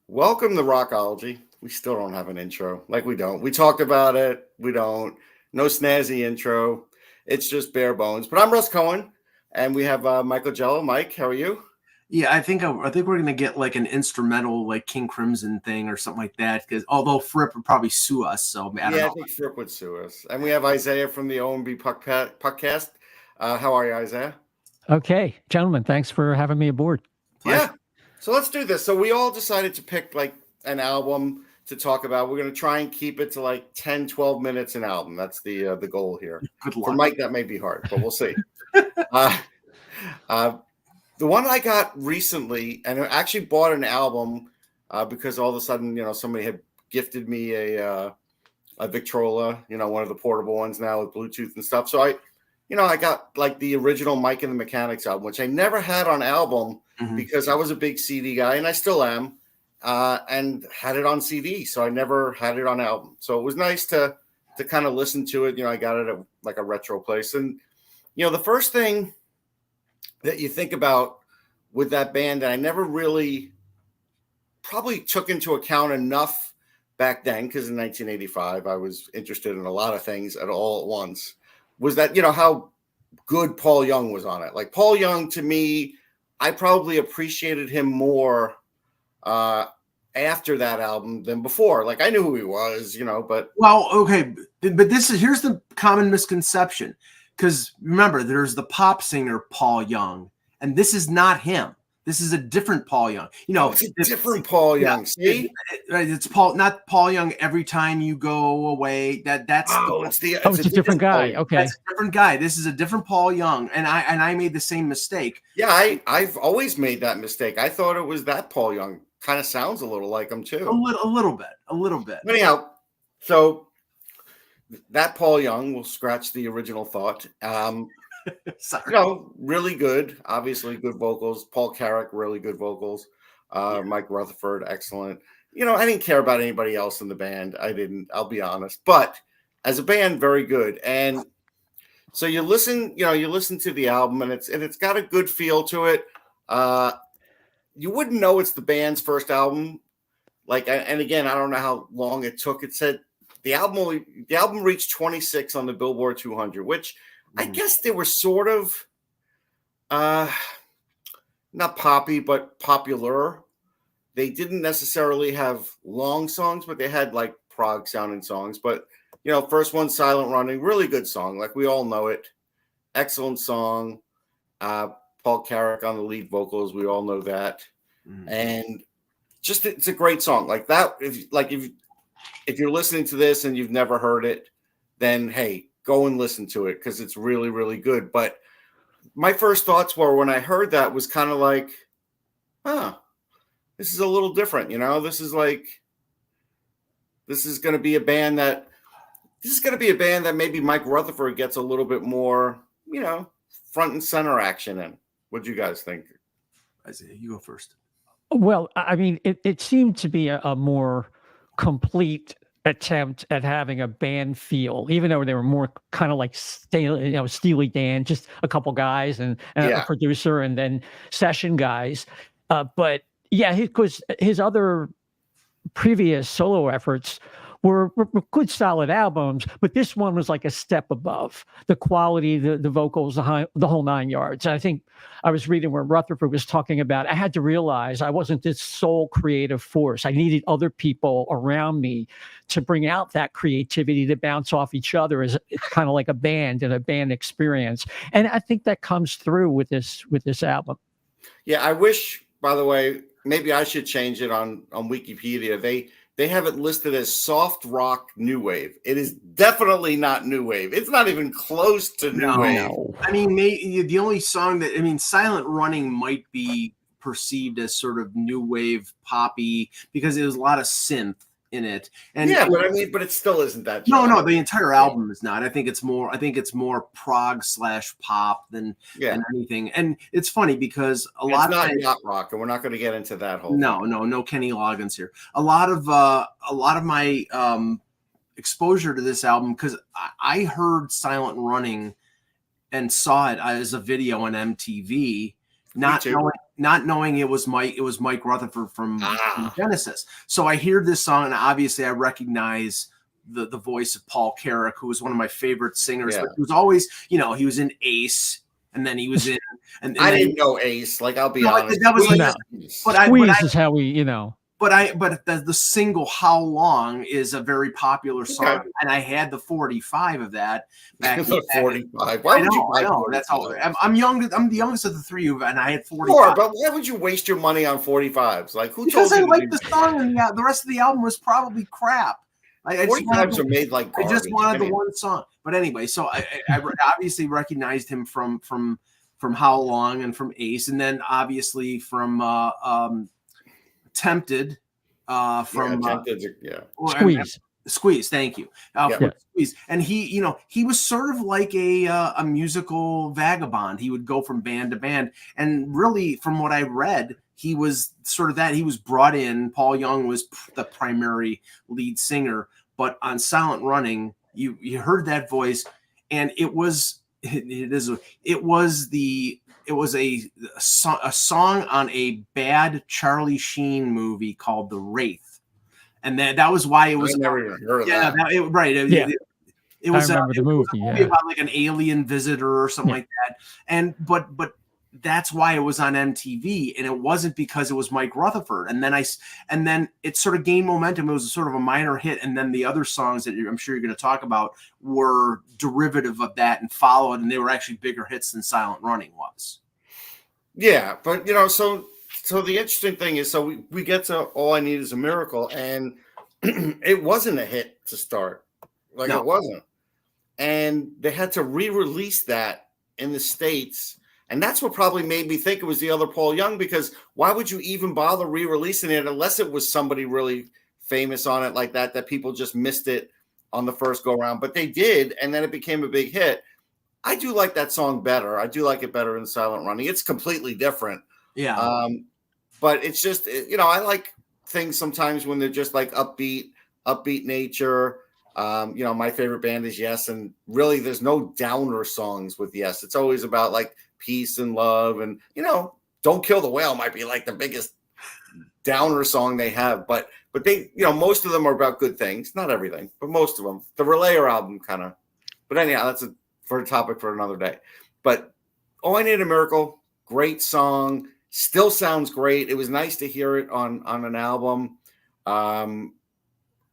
Welcome to Rockology. We still don't have an intro. Like we don't. We talked about it. We don't. No snazzy intro. It's just bare bones. But I'm Russ Cohen, and we have Michael Jello. Mike, how are you? Yeah, I think we're gonna get like an instrumental like King Crimson thing or something like that. Because although Fripp would probably sue us, so I don't Yeah, I know. think Fripp would sue us. And we have Isaiah from the OMB Puckcast. How are you, Isaiah? Okay, gentlemen, thanks for having me aboard. Yeah. So let's do this. So we all decided to pick like an album to talk about. We're going to try and keep it to like 10, 12 minutes an album. That's the goal here. Good luck. For Mike, that may be hard, but we'll see. uh, the one I got recently, and I actually bought an album because all of a sudden, somebody had gifted me a Victrola, one of the portable ones now with Bluetooth and stuff. So I got like the original Mike and the Mechanics album, which I never had on album because I was a big CD guy, and I still am, and had it on CD. So I never had it on album. So it was nice to kind of listen to it. I got it at like a retro place. And, the first thing that you think about with that band that I never really probably took into account enough back then, because in 1985, I was interested in a lot of things all at once, was that, how good Paul Young was on it. Like Paul Young, to me, I probably appreciated him more after that album than before. Like I knew who he was, but. Well, okay. But here's the common misconception. Because remember, there's the pop singer Paul Young, and this is not him. This is a different Paul Young. It's a different Paul Young. See, it's not Paul Young. Every time you go away, it's a different guy. Okay, that's a different guy. This is a different Paul Young, and I made the same mistake. Yeah, I've always made that mistake. I thought it was that Paul Young. Kind of sounds a little like him too. A little bit. Anyhow, so that Paul Young will scratch the original thought. Really good. Obviously, good vocals. Paul Carrack, really good vocals. Mike Rutherford, excellent. I didn't care about anybody else in the band. I didn't. I'll be honest. But as a band, very good. And so you listen to the album, and it's got a good feel to it. You wouldn't know it's the band's first album. And again, I don't know how long it took. It said the album reached 26 on the Billboard 200, which I guess they were sort of not poppy, but popular. They didn't necessarily have long songs, but they had like prog sounding songs. But, first one, Silent Running, really good song. Like we all know it. Excellent song. Paul Carrack on the lead vocals. We all know that. And just, it's a great song like that. If you're listening to this and you've never heard it, then, hey, go and listen to it because it's really, really good. But my first thoughts were when I heard that was kind of like, this is a little different. This is going to be a band that maybe Mike Rutherford gets a little bit more, front and center action in. What do you guys think? Isaiah, you go first. Well, I mean, it seemed to be a more complete attempt at having a band feel, even though they were more kind of like Steely Dan, just a couple guys and a producer and then session guys. But yeah, because his other previous solo efforts were good, solid albums, but this one was like a step above the quality, the vocals, the whole nine yards. And I think I was reading where Rutherford was talking about, I had to realize I wasn't this sole creative force. I needed other people around me to bring out that creativity to bounce off each other as it's kind of like a band and a band experience. And I think that comes through with this album. Yeah, I wish, by the way, maybe I should change it on Wikipedia. They have it listed as soft rock new wave. It is definitely not new wave. It's not even close to new wave. I mean, the only song Silent Running might be perceived as sort of new wave poppy because there's a lot of synth in it. And but it still isn't that. No, the entire album is not. I think it's more prog / pop than anything. And it's funny because it's not yacht rock, and we're not going to get into that whole. No Kenny Loggins here. A lot of my exposure to this album, because I heard Silent Running and saw it as a video on MTV, not not knowing it was Mike Rutherford from Genesis. So I hear this song, and obviously I recognize the voice of Paul Carrack, who was one of my favorite singers. But he was always, he was in Ace, and then he was in. And I didn't know Ace. Like, I'll be honest. That was Squeeze is how we, But the single "How Long" is a very popular song, and I had the 45 of that. Back the 45. Why would you buy 45? That's all. I'm young. I'm the youngest of the three of, and I had 45. Sure, but why would you waste your money on 45s? Like, who told you? Because I liked the song, and the rest of the album was probably crap. 45s are made like garbage. I just wanted the one song. But anyway, so I obviously recognized him from How Long and from Ace, and then obviously from Tempted, Squeeze. Thank you. Squeeze. And he was sort of like a musical vagabond. He would go from band to band, and really, from what I read, he was sort of that. He was brought in. Paul Young was the primary lead singer, but on Silent Running, you heard that voice, and it was a song on a bad Charlie Sheen movie called The Wraith, and that was why it was. I never even heard of that. It was I remember the movie. A movie about like an alien visitor or something like that, and but that's why it was on MTV, and it wasn't because it was Mike Rutherford. And then it sort of gained momentum. It was sort of a minor hit, and then the other songs that I'm sure you're going to talk about were derivative of that and followed, and they were actually bigger hits than Silent Running was. Yeah, but so the interesting thing is, so we get to All I Need Is a Miracle, and it wasn't a hit to start. It wasn't, and they had to re-release that in the States. And that's what probably made me think it was the other Paul Young, because why would you even bother re-releasing it unless it was somebody really famous on it like that people just missed it on the first go around? But they did, and then it became a big hit. I do like that song better. I do like it better than Silent Running. It's completely different. Yeah. But it's just, I like things sometimes when they're just like upbeat nature. My favorite band is Yes, and really there's no downer songs with Yes. It's always about like peace and love, and Don't Kill the Whale might be like the biggest downer song they have, but they, most of them are about good things, not everything, but most of them. The Relayer album kind of, but anyhow, that's for a topic for another day. But All I Need a Miracle, great song, still sounds great. It was nice to hear it on an album. From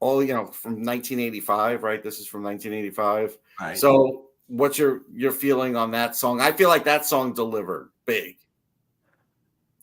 1985, right? This is from 1985. Right. So what's your feeling on that song? I feel like that song delivered big.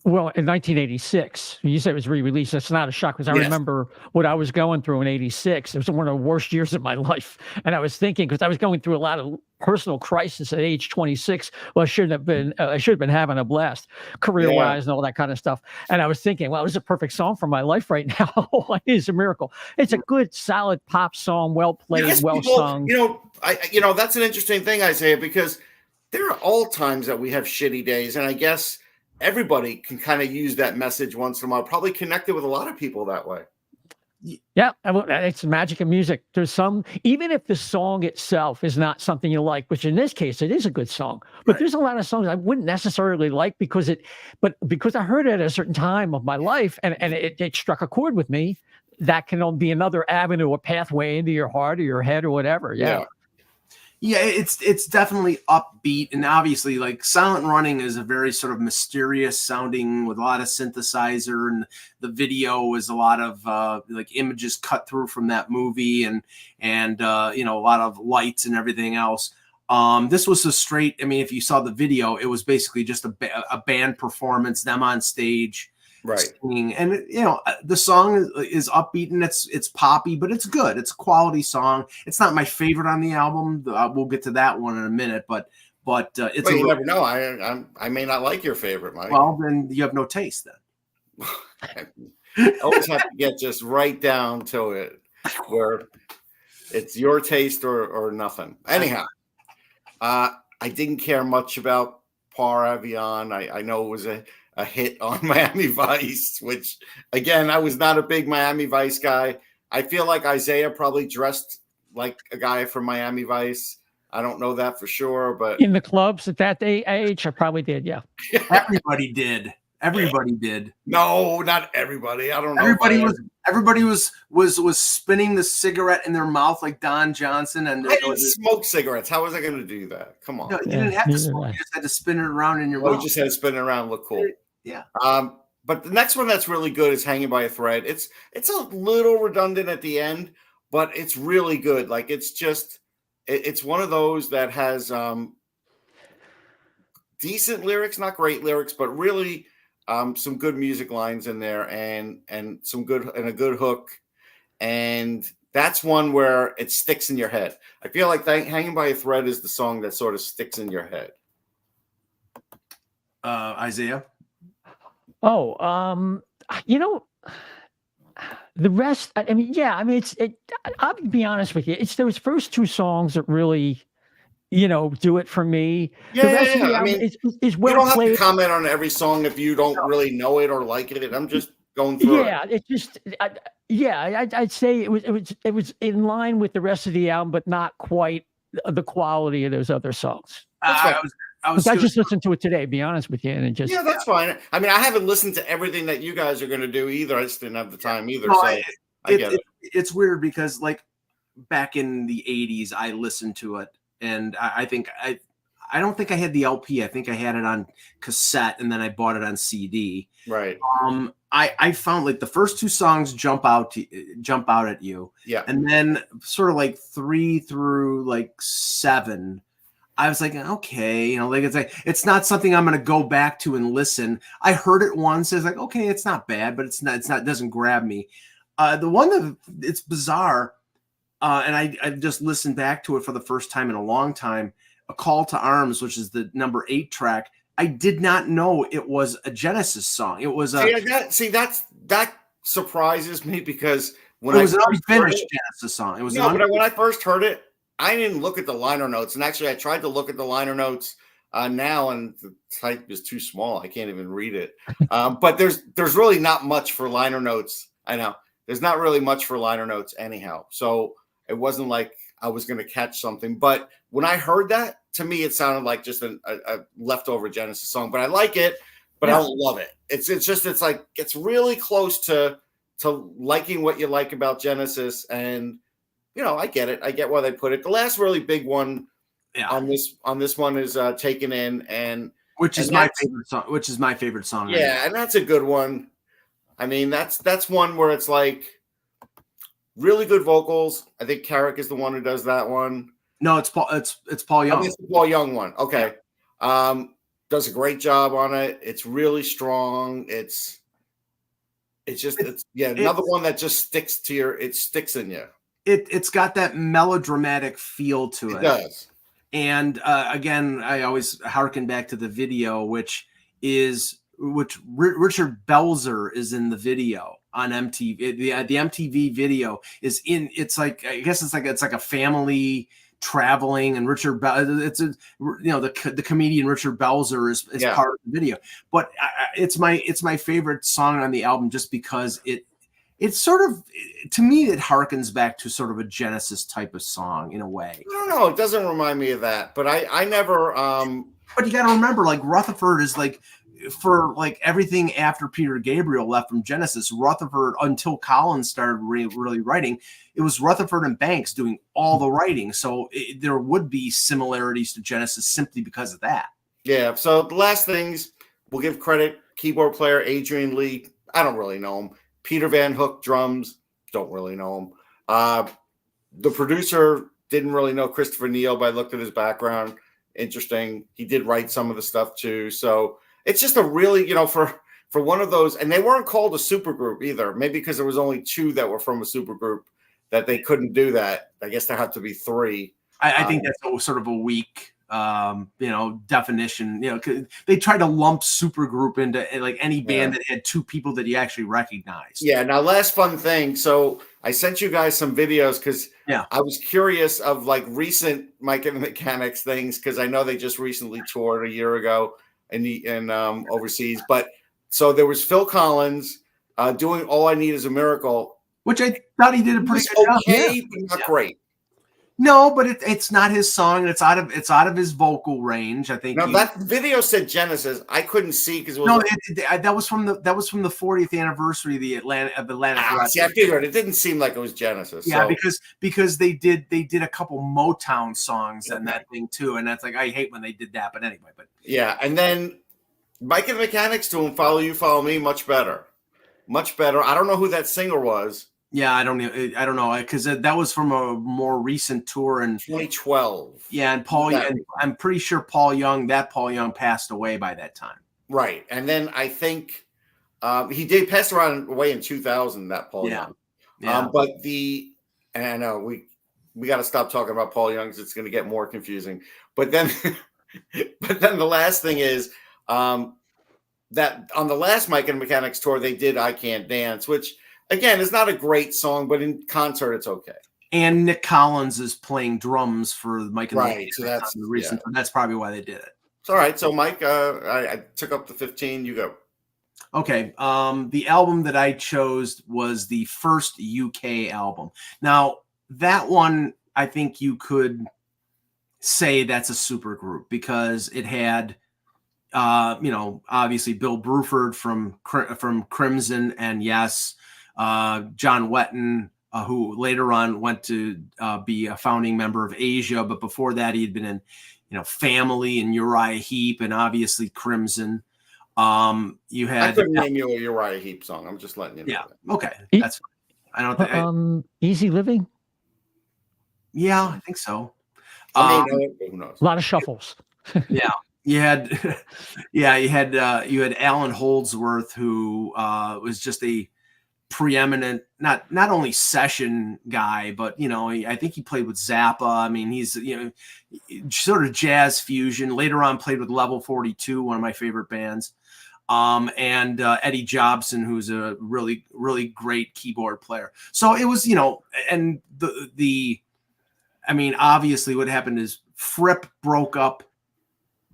Well, in 1986, you said it was re-released. That's not a shock, because I remember what I was going through in 86. It was one of the worst years of my life. And I was thinking, because I was going through a lot of personal crisis at age 26. Well, I should have been having a blast career-wise and all that kind of stuff. And I was thinking, well, this is a perfect song for my life right now. It's a miracle. It's a good, solid pop song, well played, well sung. That's an interesting thing, Isaiah, because there are all times that we have shitty days, and I guess everybody can kind of use that message once in a while. Probably connected with a lot of people that way. Yeah, it's the magic of music. There's some, even if the song itself is not something you like, which in this case it is a good song, but there's a lot of songs I wouldn't necessarily like because I heard it at a certain time of my life and it struck a chord with me. That can be another avenue or pathway into your heart or your head or whatever. Yeah. Yeah, it's definitely upbeat, and obviously, like Silent Running is a very sort of mysterious sounding with a lot of synthesizer, and the video is a lot of like images cut through from that movie, and a lot of lights and everything else. This was a straight. I mean, if you saw the video, it was basically just a band performance, them on stage. Right. Singing. And the song is upbeat and it's poppy, but it's good. It's a quality song. It's not my favorite on the album. We'll get to that one in a minute, but it's. You never know. I may not like your favorite, Mike. Well, then you have no taste. Then I always have to get just right down to it, where it's your taste or nothing. Anyhow, I didn't care much about Par Avion. I know it was a hit on Miami Vice, which again, I was not a big Miami Vice guy. I feel like Isaiah probably dressed like a guy from Miami Vice. I don't know that for sure, but in the clubs at that age, I probably did. Yeah, everybody did. Everybody did. No, not everybody. I don't know. Everybody was spinning the cigarette in their mouth like Don Johnson, and I didn't smoke cigarettes. How was I going to do that? Come on. No, you didn't have to smoke. You just had to spin it around in your mouth. You just had to spin it around, look cool. Yeah. But the next one that's really good is Hanging by a Thread. It's a little redundant at the end, but it's really good. Like it's one of those that has decent lyrics, not great lyrics, but really some good music lines in there and a good hook. And that's one where it sticks in your head. I feel like Hanging by a Thread is the song that sort of sticks in your head. Isaiah? Oh, the rest, I mean, I'll be honest with you. It's those first two songs that really, do it for me. Yeah, the rest of the album I mean, is well you don't played. have to comment on every song if you don't really know it or like it. I'm just going through it. It's just, I'd say it was in line with the rest of the album, but not quite the quality of those other songs. I just listened to it today, be honest with you, and that's fine. I mean, I haven't listened to everything that you guys are going to do either. I just didn't have the time either. No, so I get it. It's weird because like back in the 80s, I listened to it, and I don't think I had the LP. I think I had it on cassette, and then I bought it on CD. Right. I found like the first two songs jump out at you. Yeah. And then sort of like 3 through like 7. I was like, okay, it's not something I'm going to go back to and listen. I heard it once. It's like, okay, it's not bad, but it doesn't grab me. The one that it's bizarre. And I just listened back to it for the first time in a long time. A Call to Arms, which is the number 8 track. I did not know it was a Genesis song. It was that surprises me because when it was an unfinished Genesis song. It was but when I first heard it, I didn't look at the liner notes, and actually I tried to look at the liner notes now, and the type is too small. I can't even read it. But there's really not much for liner notes. I know there's not really much for liner notes anyhow. So it wasn't like I was going to catch something. But when I heard that, to me, it sounded like just a leftover Genesis song. But I like it, but I don't love it. It's like it's really close to liking what you like about Genesis, and I get it. I get why they put it. The last really big one on this one is Taken In, and which is my favorite song. Which is my favorite song. Yeah, and that's a good one. I mean, that's one where it's like really good vocals. I think Carrick is the one who does that one. No, it's Paul. It's Paul Young. It's the Paul Young one. Okay, does a great job on it. It's really strong. It's another one that just sticks in you. It's got that melodramatic feel to it. It does. And again, I always harken back to the video, which Richard Belzer is in the video on MTV. The MTV video is in. It's like it's like a family traveling, and the comedian Richard Belzer is part of the video. But it's my favorite song on the album just because it's sort of, to me, it harkens back to sort of a Genesis type of song in a way. I don't know. It doesn't remind me of that, but I never. But you got to remember, like Rutherford is like, for like everything after Peter Gabriel left from Genesis, Rutherford, until Collins started really writing, it was Rutherford and Banks doing all the writing. So there would be similarities to Genesis simply because of that. Yeah. So the last things we'll give credit: keyboard player Adrian Lee. I don't really know him. Peter Van Hook, drums, don't really know him. The producer didn't really know Christopher Neal, but I looked at his background. Interesting. He did write some of the stuff too. So it's just a really, for one of those, and they weren't called a supergroup either. Maybe because there was only 2 that were from a supergroup that they couldn't do that. I guess there had to be 3. I think that's sort of a weak definition. They tried to lump supergroup into like any band that had 2 people that you actually recognized. Yeah. Now, last fun thing. So I sent you guys some videos because I was curious of like recent Mike and the Mechanics things, because I know they just recently toured a year ago in overseas. But so there was Phil Collins doing All I Need Is a Miracle, which I thought he did a pretty good job. Okay, but not great. No, but it's not his song. It's out of his vocal range. I think. Now that video said Genesis. I couldn't see because it was no, that was from the 40th anniversary of the Atlantic Records. See, I figured it didn't seem like it was Genesis. Yeah, so. because they did a couple Motown songs and that thing too, and that's like I hate when they did that. But anyway, yeah, and then Mike and the Mechanics to him, Follow You, Follow Me, much better. I don't know who that singer was. Yeah, I don't know because that was from a more recent tour in 2012. Yeah, and I'm pretty sure Paul Young passed away by that time. Right, and then I think he did pass away in 2000. That Paul Young. Yeah. But and I know we got to stop talking about Paul Young because it's going to get more confusing. But then, the last thing is that on the last Mike and Mechanics tour they did "I Can't Dance," which. Again, it's not a great song, but in concert, it's okay. And Nick Collins is playing drums for Mike and right. So that's the recent. Yeah. That's probably why they did it. It's all right. So, Mike, I took up the 15. You go. Okay. The album that I chose was the first UK album. Now, that one, I think you could say that's a super group because it had, obviously Bill Bruford from Crimson and Yes. John Wetton, who later on went to be a founding member of Asia, but before that he had been in, Family and Uriah Heep, and obviously Crimson. You had I couldn't name you a Uriah Heep song. I'm just letting you know. Yeah, that. Okay, that's fine. I don't think Easy Living. Yeah, I think so. Who knows? A lot of shuffles. Yeah. You had Alan Holdsworth, who was just a preeminent, not only session guy, but I think he played with Zappa. I mean, he's sort of jazz fusion. Later on, played with Level 42, one of my favorite bands, and Eddie Jobson, who's a really really great keyboard player. So it was and obviously what happened is Fripp broke up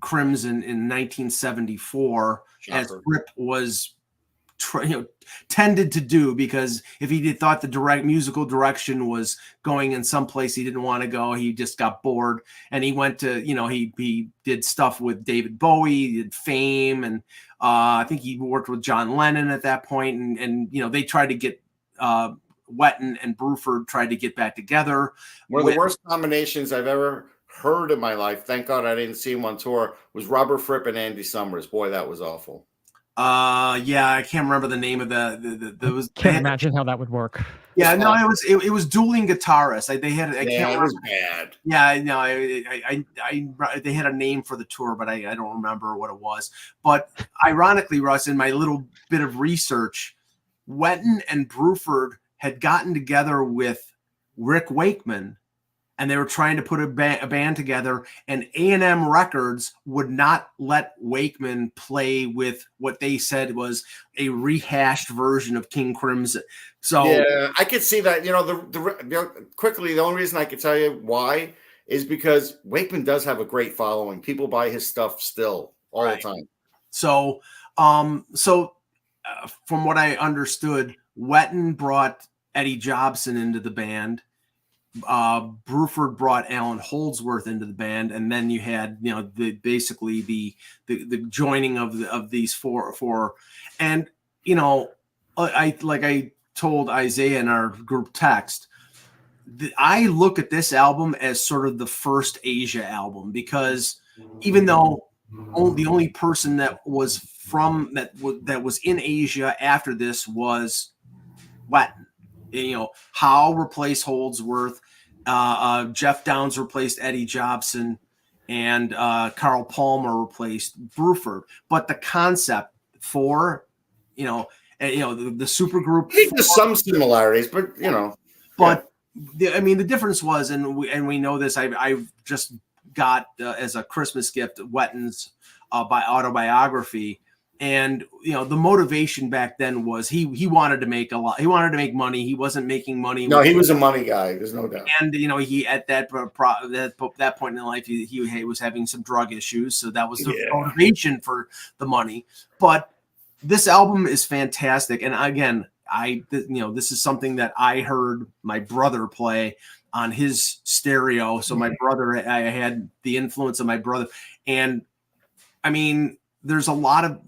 Crimson in 1974. Shocker. As Fripp was tended to do, because if he thought the musical direction was going in some place he didn't want to go, he just got bored, and he went to he did stuff with David Bowie, he did Fame, and I think he worked with John Lennon at that point, and they tried to get Wetton and Bruford tried to get back together. One of the worst combinations I've ever heard in my life, thank God I didn't see him on tour, was Robert Fripp and Andy Summers. Boy, that was awful. Yeah, I can't remember the name of the can't imagine how that would work. Yeah, no, it was dueling guitarists. They had it was bad. Yeah, no, they had a name for the tour, but I don't remember what it was. But ironically, Russ, in my little bit of research, Wetton and Bruford had gotten together with Rick Wakeman, and they were trying to put a band together, and A&M Records would not let Wakeman play with what they said was a rehashed version of King Crimson. So yeah, I could see that. Quickly, the only reason I could tell you why is because Wakeman does have a great following. People buy his stuff still all the time. So, from what I understood, Wetton brought Eddie Jobson into the band. Bruford brought Alan Holdsworth into the band, and then you had the joining of these four, and I told Isaiah in our group text, I look at this album as sort of the first Asia album, because even though the only person that was in Asia after this was Wetton. Howe replaced Holdsworth, Jeff Downs replaced Eddie Jobson, and Carl Palmer replaced Bruford. But the concept for, the supergroup, there's some similarities, but But the difference was, and we know this. I just got as a Christmas gift Wetton's autobiography. And the motivation back then was he wanted to make a lot. He wanted to make money. He wasn't making money. No, he was a money guy. There's no doubt. And he at that point in life he was having some drug issues, so that was the motivation for the money. But this album is fantastic, and again, this is something that I heard my brother play on his stereo. So my brother, I had the influence of my brother. And I mean, there's a lot of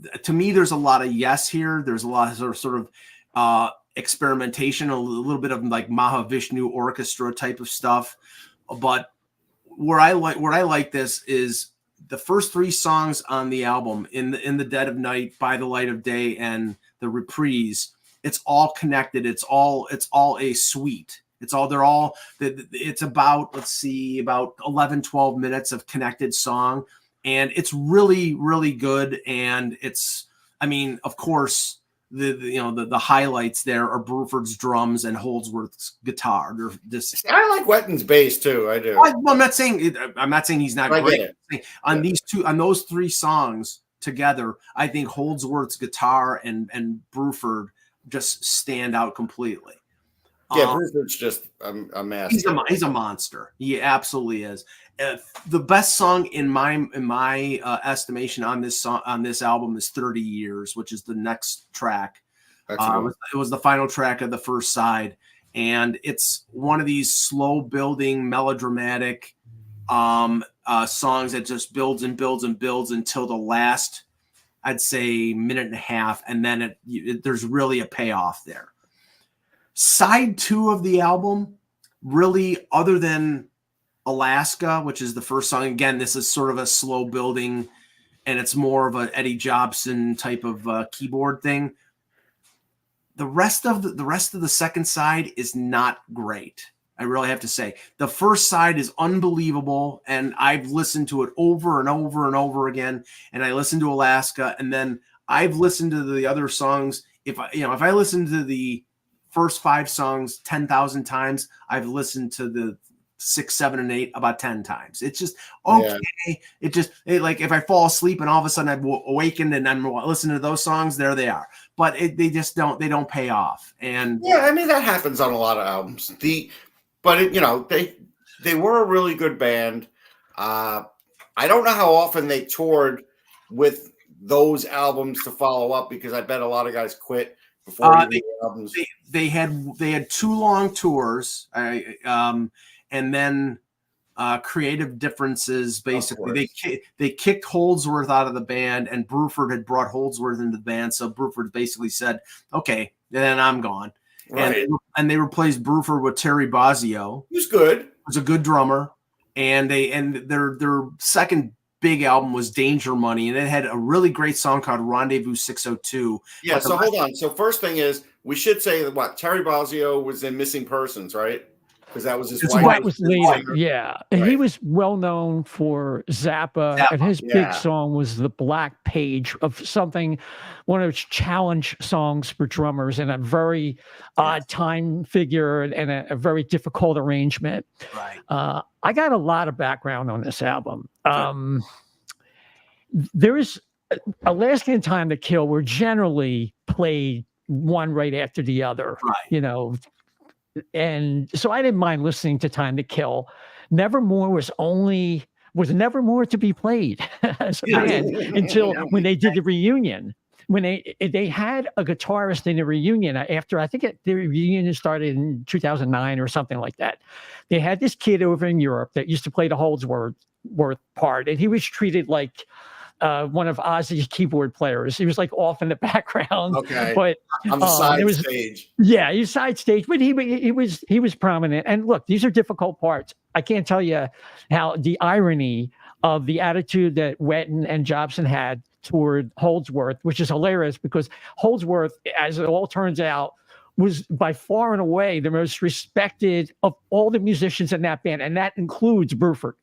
yes here. There's a lot of sort of experimentation, a little bit of like Mahavishnu orchestra type of stuff. But where I like this is the first 3 songs on the album, in the Dead of Night, By the Light of Day, and the Reprise. It's all connected. It's all a suite. It's about, let's see, about 11, 12 minutes of connected song. And it's really, really good. And of course, the highlights there are Bruford's drums and Holdsworth's guitar. They're just, I like Wetton's bass too. I do. I'm not saying he's not great. On those 3 songs together, I think Holdsworth's guitar and Bruford just stand out completely. Yeah, Bruford's just a master. He's a monster. He absolutely is. The best song in my estimation on this album is 30 Years, which is the next track. It was the final track of the first side, and it's one of these slow building melodramatic songs that just builds and builds and builds until the last, I'd say, minute and a half, and then there's really a payoff there. Side 2 of the album, really, other than Alaska, which is the first song. Again, this is sort of a slow building, and it's more of an Eddie Jobson type of keyboard thing. The rest of the second side is not great. I really have to say. The first side is unbelievable, and I've listened to it over and over and over again. And I listened to Alaska, and then I've listened to the other songs. If I listen to the first 5 songs 10,000 times, I've listened to the 6, 7, and 8 about 10 times. It's just okay. Yeah. Like if I fall asleep and all of a sudden I've awakened and I'm listening to those songs, there they are. But they don't pay off. And yeah, I mean that happens on a lot of albums. They were a really good band. I don't know how often they toured with those albums to follow up, because I bet a lot of guys quit before the albums. They had 2 long tours, and then creative differences. Basically, they kicked Holdsworth out of the band, and Bruford had brought Holdsworth into the band. So Bruford basically said, "Okay, then I'm gone." Right. And they replaced Bruford with Terry Bozzio. Who's good. Was a good drummer, and their second big album was Danger Money, and it had a really great song called Rendezvous 602. Yeah, so hold on. So first thing is, we should say that Terry Bozzio was in Missing Persons, right? Because that was his wife. Was later. Yeah. And right. He was well known for Zappa, and his big song was The Black Page, of something, one of those challenge songs for drummers, and a very odd time figure and a very difficult arrangement. Right. I got a lot of background on this album. There is Alaskan Time to Kill were generally played one right after the other, right. And so I didn't mind listening to Time to Kill. Nevermore was Nevermore to be played as a band until when they did the reunion. When they had a guitarist in the reunion after, I think the reunion started in 2009 or something like that. They had this kid over in Europe that used to play the Holdsworth part, and he was treated like one of Ozzy's keyboard players. He was like off in the background. Okay, but on the side stage. Yeah, he was side stage, but he was prominent. And look, these are difficult parts. I can't tell you how the irony of the attitude that Wetton and Jobson had toward Holdsworth, which is hilarious, because Holdsworth, as it all turns out, was by far and away the most respected of all the musicians in that band, and that includes Bruford.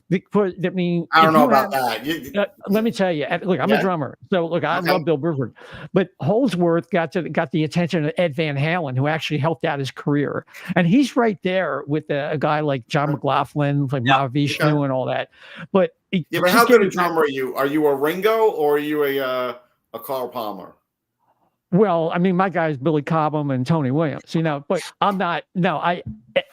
Because, I mean, I don't know about that. Let me tell you. Look, I'm a drummer, so look, I love Bill Bruford, but Holdsworth got the attention of Ed Van Halen, who actually helped out his career, and he's right there with a guy like John McLaughlin, like Mahavishnu, and all that. But how good a drummer are you? Are you a Ringo or are you a Carl Palmer? Well, I mean, my guys Billy Cobham and Tony Williams, but I'm not. No,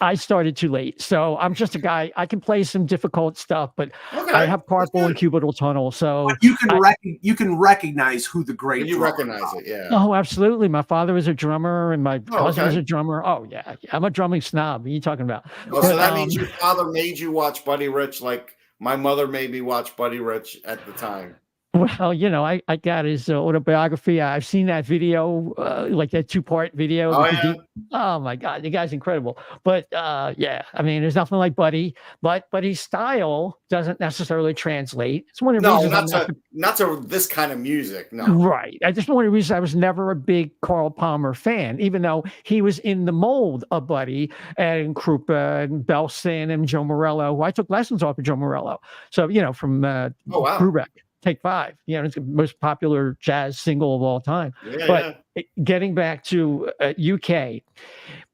I started too late, so I'm just a guy. I can play some difficult stuff, but Okay, I have that's carpal and good. cubital tunnel, so But you can recognize who the great You drummer recognize it, yeah. oh, absolutely. My father was a drummer, and my Oh, cousin was okay. a drummer. Oh yeah, I'm a drumming snob. What are you talking about? Oh, so But that means your father made you watch Buddy Rich like my mother made me watch Buddy Rich at the time. well, I got his autobiography. I've seen that video, like that 2-part video. Oh yeah. Oh my God, the guy's incredible. But yeah, I mean, there's nothing like Buddy, but Buddy's style doesn't necessarily translate. It's one of the No, reasons I'm not to this kind of music. No. right. I just one of the reasons I was never a big Carl Palmer fan, even though he was in the mold of Buddy and Krupa and Belson and Joe Morello, who I took lessons off of Joe Morello. So, from Oh wow. Brubeck. Take Five. It's the most popular jazz single of all time. Yeah, But yeah. getting back to UK,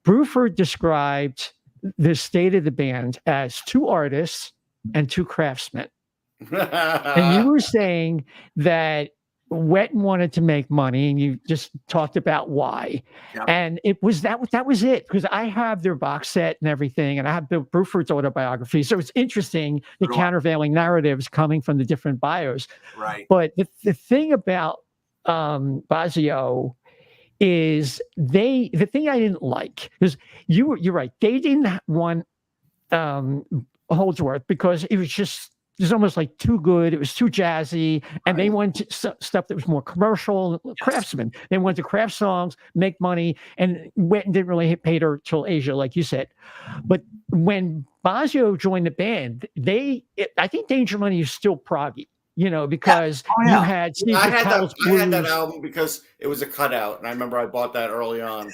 Bruford described the state of the band as 2 artists and 2 craftsmen. And you were saying that Wet wanted to make money, and you just talked about why. Yeah. And it was that was it, because I have their box set and everything, and I have Bill Bruford's autobiography. So it's interesting the countervailing narratives coming from the different bios. Right. But the thing about Basio is the thing I didn't like is you're right. They didn't want Holdsworth because it was just almost like too good. It was too jazzy, and they wanted stuff that was more commercial, craftsman. They wanted to craft songs, make money, and went and didn't really hit pay her till Asia, like you said. But when Basio joined the band, I think Danger Money is still proggy. Because you had Steve I had that album because it was a cutout, and I remember I bought that early on.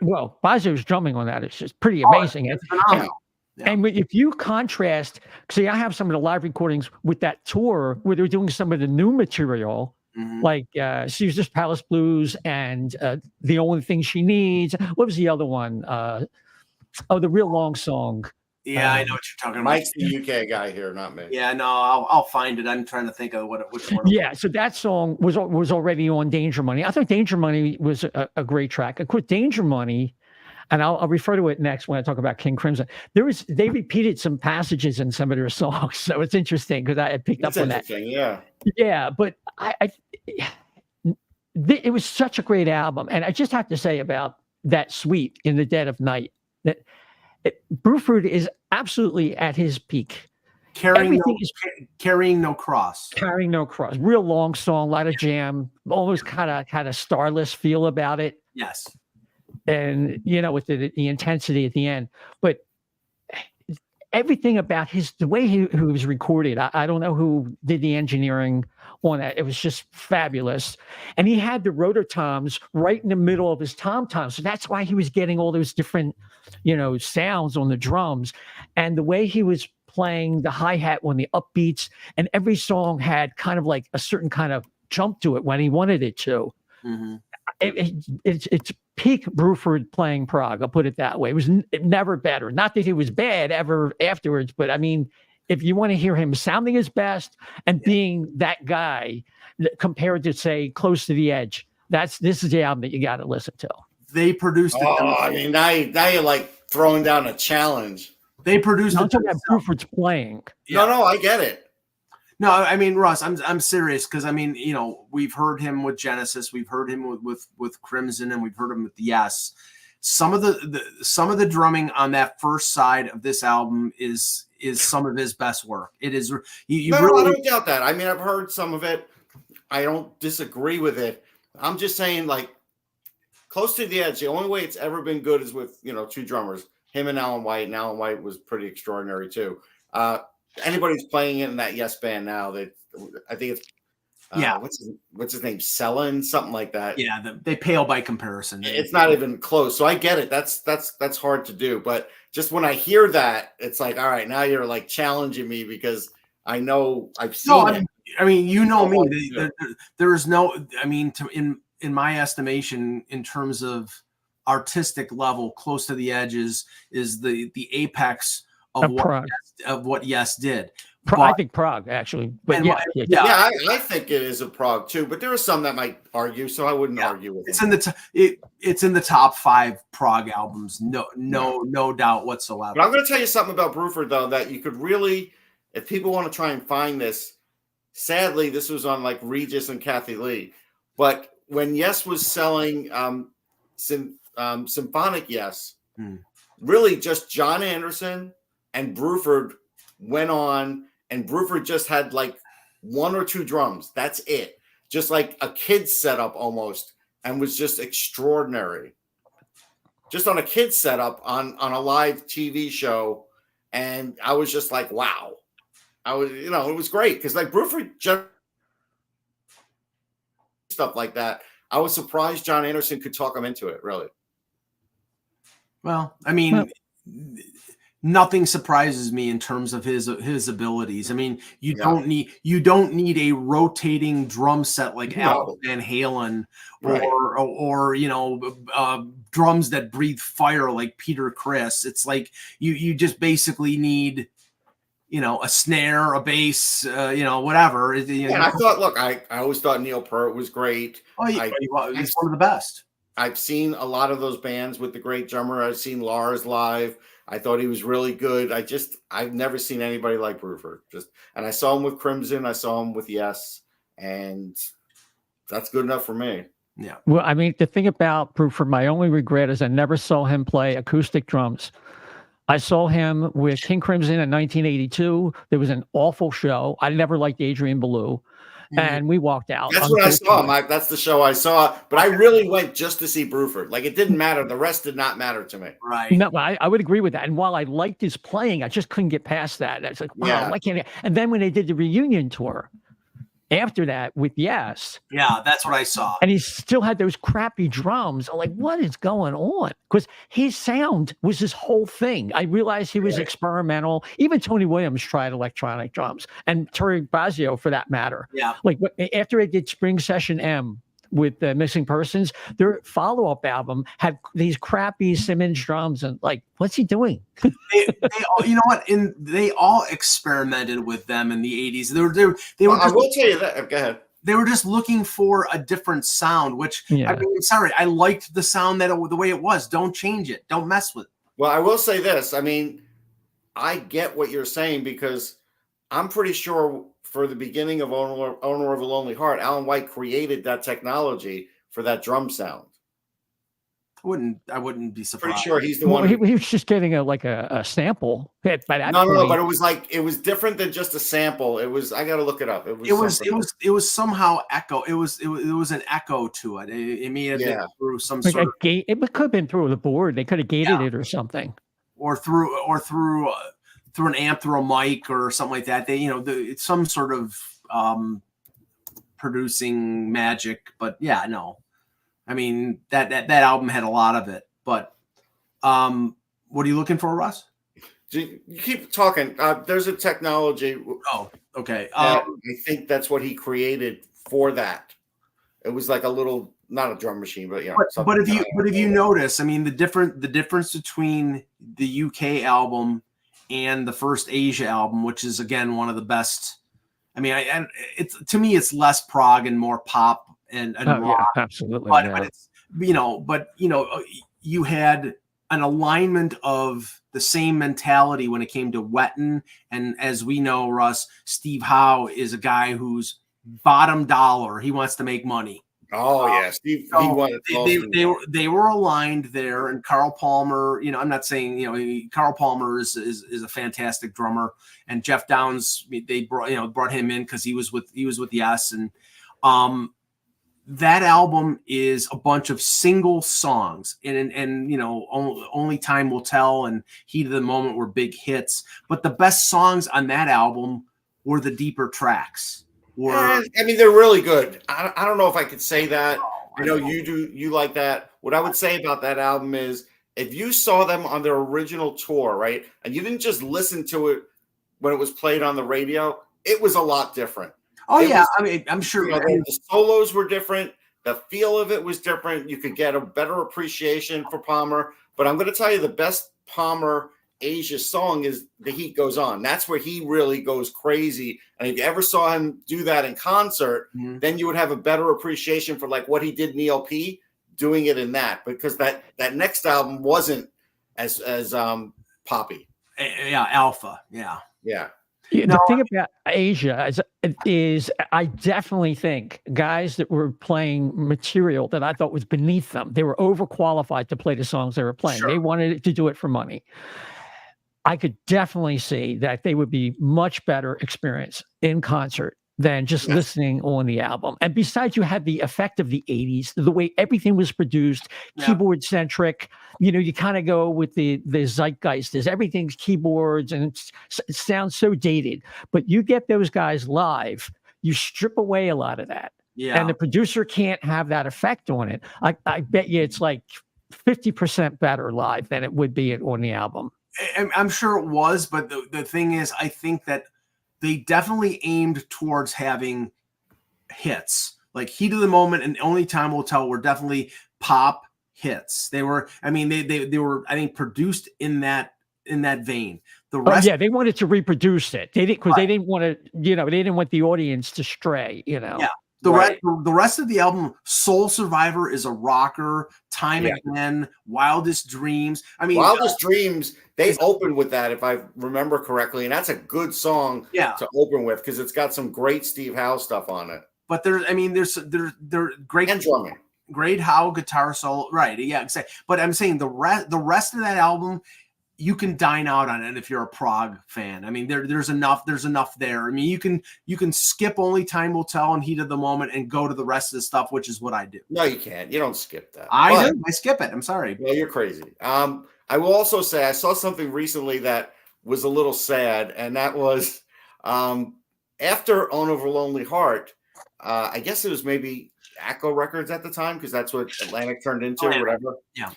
Well, Basio's drumming on that is just pretty amazing. It's phenomenal. And if you contrast, see, I have some of the live recordings with that tour where they're doing some of the new material, like Caesar's Palace Blues and The Only Thing She Needs. What was the other one? The Real Long Song. Yeah, I know what you're talking about. Mike's the UK guy here, not me. Yeah, no, I'll find it. I'm trying to think of which one. Yeah, so that song was already on Danger Money. I thought Danger Money was a great track. Of course, Danger Money. And I'll refer to it next when I talk about King Crimson. They repeated some passages in some of their songs, so it's interesting because I had picked up on that. Yeah, yeah, but it was such a great album, and I just have to say about that suite in the dead of night that Bruford is absolutely at his peak. Carrying no cross. Carrying no cross. Real long song, a lot of jam, almost kind of had a Starless feel about it. Yes. And with the intensity at the end, but everything about the way he was recorded, I don't know who did the engineering on that. It was just fabulous, and he had the rotor toms right in the middle of his tom toms, so that's why he was getting all those different, sounds on the drums, and the way he was playing the hi-hat on the upbeats, and every song had kind of like a certain kind of jump to it when he wanted it to. Mm-hmm. It's peak Bruford playing prog. I'll put it that way. It was never better. Not that he was bad ever afterwards, but I mean, if you want to hear him sounding his best and being that guy compared to, say, Close to the Edge, this is the album that you got to listen to. They produced it. I mean, now you're like throwing down a challenge. They produced I'm it. talking about Bruford's playing. Yeah. No, I get it. No, I mean, Russ, I'm serious because I mean, we've heard him with Genesis, we've heard him with Crimson, and we've heard him with Yes. Some of the drumming on that first side of this album is some of his best work. It is. You really, I don't doubt that. I mean, I've heard some of it. I don't disagree with it. I'm just saying, like, Close to the Edge. The only way it's ever been good is with 2 drummers, him and Alan White. And Alan White was pretty extraordinary too. Anybody's playing it in that Yes band now, I think it's what's his name, Selin, something like that. Yeah, they pale by comparison. It's not even close. So I get it. That's hard to do. But just when I hear that, it's like, all right, now you're like challenging me because I know I've seen it. I mean, me. There is no. I mean, in my estimation, in terms of artistic level, Close to the Edge is the apex of what Yes did. I think Prague actually, but yeah. Yeah, I think it is a Prague too, but there are some that might argue, so I wouldn't argue with it. It's in the top 5 Prague albums, no doubt whatsoever. But I'm going to tell you something about Bruford though that you could really, if people want to try and find this. Sadly, this was on like Regis and Kathy Lee, but when Yes was selling symphonic Yes, really just John Anderson and Bruford went on, and Bruford just had like 1 or 2 drums. That's it. Just like a kid's setup almost, and was just extraordinary. Just on a kid's setup on a live TV show. And I was just like, wow. I was, it was great because like Bruford just stuff like that. I was surprised John Anderson could talk him into it, really. Well, I mean, nothing surprises me in terms of his abilities. I mean, you don't need a rotating drum set like Al Van Halen, or drums that breathe fire like Peter Criss. It's like you just basically need a snare, a bass, whatever. And I thought, look, I always thought Neil Peart was great. Oh, he's one of the best. I've seen a lot of those bands with the great drummer. I've seen Lars live. I thought he was really good. I've never seen anybody like Bruford. And I saw him with Crimson. I saw him with Yes, and that's good enough for me. Yeah. Well, I mean, the thing about Bruford, my only regret is I never saw him play acoustic drums. I saw him with King Crimson in 1982. There was an awful show. I never liked Adrian Belew, and we walked out. That's what I saw, Mike. That's the show I saw. But I really went just to see Bruford. Like, it didn't matter. The rest did not matter to me. Right. No, I would agree with that. And while I liked his playing, I just couldn't get past that. It's like, wow, why can't I? And then when they did the reunion tour, after that with Yes. Yeah, that's what I saw. And he still had those crappy drums. I'm like, what is going on? Because his sound was his whole thing. I realized he was experimental. Even Tony Williams tried electronic drums, and Terry Bozzio for that matter. Yeah. Like after they did Spring Session M with Missing Persons, their follow-up album had these crappy Simmons drums, and like, what's he doing? they all, you know what? They all experimented with them in the 80s. They were. I will tell you that. Go ahead. They were just looking for a different sound. Which I mean, sorry, I liked the sound the way it was. Don't change it. Don't mess with it. Well, I will say this. I mean, I get what you're saying because I'm pretty sure for the beginning of Owner of a Lonely Heart, Alan White created that technology for that drum sound. I wouldn't be surprised. Pretty sure he's the one. He was just getting a sample. By that no, but it was different than just a sample. I got to look it up. It was somehow echo. It was an echo to it. It may have been through some like sort of gate. It could have been through the board. They could have gated it or something, or through an amp, through a mic or something like that. It's some sort of producing magic. But yeah, no. I mean, that album had a lot of it, but what are you looking for, Russ? You keep talking. There's a technology. Oh, okay. I think that's what he created for that. It was like a little, not a drum machine, but yeah. But if you notice, I mean, the difference between the UK album and the first Asia album, which is again one of the best. I mean, to me, it's less prog and more pop. And rock. Yeah, absolutely. But it's you had an alignment of the same mentality when it came to Wetton, and as we know, Russ, Steve Howe is a guy who's bottom dollar. He wants to make money. Oh yeah, Steve. They were aligned there, and Carl Palmer. I'm not saying Carl Palmer is a fantastic drummer, and Jeff Downs. They brought him in because he was with Yes, and that album is a bunch of single songs, and only time will tell, and Heat of the Moment were big hits. But the best songs on that album were the deeper tracks. I mean, they're really good. I don't know if I could say that. I know you do. You like that. What I would say about that album is, if you saw them on their original tour, right, and you didn't just listen to it when it was played on the radio, it was a lot different. Oh, yeah. I mean, I'm sure the solos were different. The feel of it was different. You could get a better appreciation for Palmer. But I'm going to tell you, the best Palmer Asia's song is The Heat Goes On. That's where he really goes crazy. And if you ever saw him do that in concert, then you would have a better appreciation for like what he did in ELP, doing it in that, because that next album wasn't as poppy. Yeah, Alpha. Yeah. Yeah. The thing about Asia is I definitely think guys that were playing material that I thought was beneath them, they were overqualified to play the songs they were playing. Sure. They wanted to do it for money. I could definitely see that they would be much better experience in concert than just listening on the album. And besides, you had the effect of the 80s, the way everything was produced, keyboard centric. You kind of go with the zeitgeist. Everything's keyboards and it sounds so dated. But you get those guys live, you strip away a lot of that. Yeah. And the producer can't have that effect on it. I bet you it's like 50% better live than it would be on the album. I'm sure it was, but the thing is, I think that they definitely aimed towards having hits. Like Heat of the Moment and Only Time Will Tell were definitely pop hits. They were, I mean, they were, I think, produced in that vein. The rest, they wanted to reproduce it. They didn't, because they didn't want to, they didn't want the audience to stray, Yeah. The rest of the album, Soul Survivor is a rocker. Time Again, Wildest Dreams. I mean, Wildest Dreams, they opened with that, if I remember correctly, and that's a good song to open with because it's got some great Steve Howe stuff on it. But there's great and drumming, great Howe guitar solo, right? Yeah, exactly. But I'm saying the rest of that album, you can dine out on it if you're a prog fan. I mean, there's enough there. I mean, you can skip Only Time Will Tell and Heat of the Moment and go to the rest of the stuff, which is what I do. No, you can't. You don't skip that. I do. I skip it. I'm sorry. Well, you're crazy. I will also say I saw something recently that was a little sad, and that was after On Over Lonely Heart. I guess it was maybe Echo Records at the time, because that's what Atlantic turned into, or whatever. Yeah.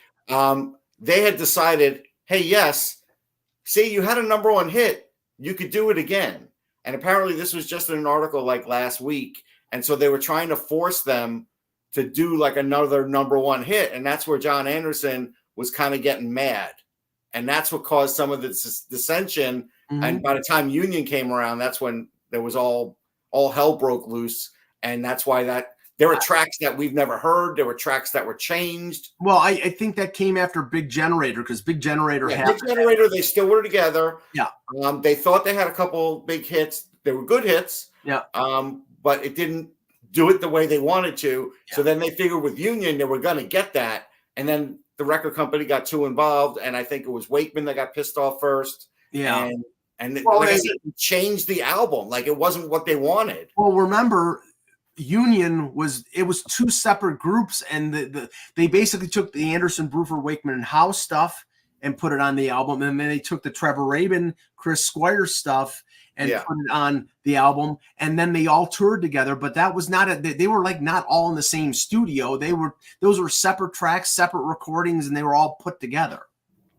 They had decided, hey, yes, see, you had a #1 hit, you could do it again. And apparently this was just in an article like last week. And so they were trying to force them to do like another #1 hit. And that's where John Anderson was kind of getting mad. And that's what caused some of the dissension. And by the time Union came around, that's when there was all hell broke loose. And that's why there were tracks that we've never heard. There were tracks that were changed. Well, I think that came after Big Generator, because Big Generator Big Generator, they still were together. Yeah. They thought they had a couple big hits. They were good hits. Yeah. But it didn't do it the way they wanted to. Yeah. So then they figured with Union, they were going to get that. And then the record company got too involved. And I think it was Wakeman that got pissed off first. Yeah. And like I said, it changed the album. Like it wasn't what they wanted. Well, remember, Union was two separate groups, and they basically took the Anderson, Bruford, Wakeman, and Howe stuff and put it on the album, and then they took the Trevor Rabin, Chris Squire stuff and put it on the album, and then they all toured together. But that was not they were like not all in the same studio. Those were separate tracks, separate recordings, and they were all put together.